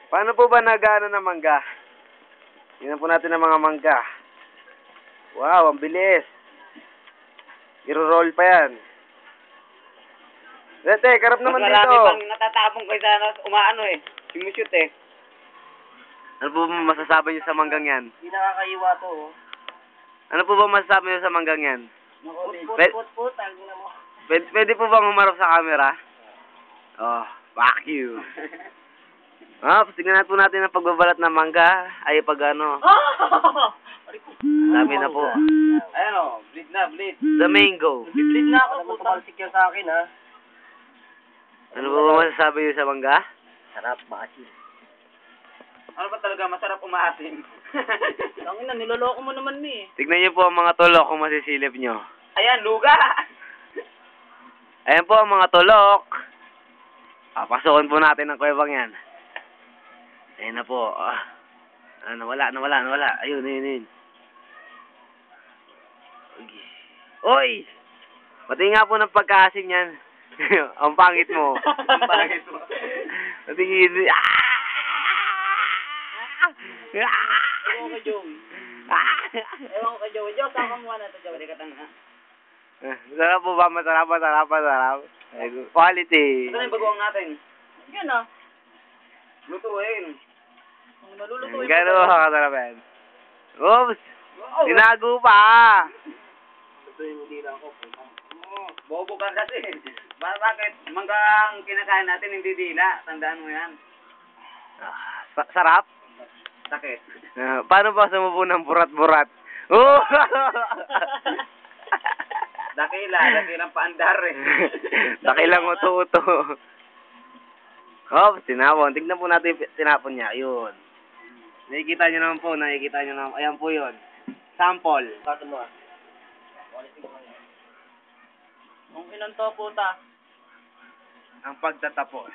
Paano po ba nag-ano ng mangga? Tingnan po natin ang mga mangga. Wow, ang bilis. I-roll pa yan. Dete, karap naman dito. Marami pang natatapong kaysa umaano eh. Sumushoot eh. Ano po ba masasabi niyo sa manggang yan? Hindi nakakaiwa to oh. Ano po ba masasabi niyo sa manggang yan? Put, tangin na mo. Pwede po bang humarap sa camera? Oh, fuck you. Tingnan po natin ang pagbabalat ng mangga. Ay, pag ano. Dami na po. Ayan o, bleed na, bleed. The mango. Bleed na ako, tumalsik yan sa akin ha. Ano po ba masasabi niyo sa mangga? Sarap, maasim. Ano ba talaga, masarap umaasim? Tangin na, niloloko mo naman ni. Tignan niyo po ang mga tulok kung masisilip niyo. Ayan, luga! Ayan po ang mga tulok. Papasukin po natin ang kuwebang yan. Ayan na po. Nawala. Ayun. Okay. Oy! Pati nga po ng pagkaasim yan. Ang pangit mo. Ang pangit mo. Patingin. Ewan ko kay Joey. Ewan ko kay Joey. Joey, saan ka mukha na ito, Joey? Hindi ka tanga. Masarap po ba? Masarap. Quality. Ito na yung bagoong natin. Yan ah. Lutuin. Nalulutuin mo. Gano'n kasarap yan. Oops! Wow. Tinago pa! Lutuin mo dila ako. Bobo ka kasi. Bakit? Manggang kinakain natin hindi dila. Tandaan mo yan. Sarap? Sakit. Paano ba sumubo ng burat-burat? Oh! Dakilang paandar eh. Dakilang uto-uto. Oh, tinapon. Tignan po natin yung tinapon niya. Ayun. Nakikita nyo naman. Ayan po yun. Sample. Kato mo ah. Kung ilan to puta. Ang pagtatapos.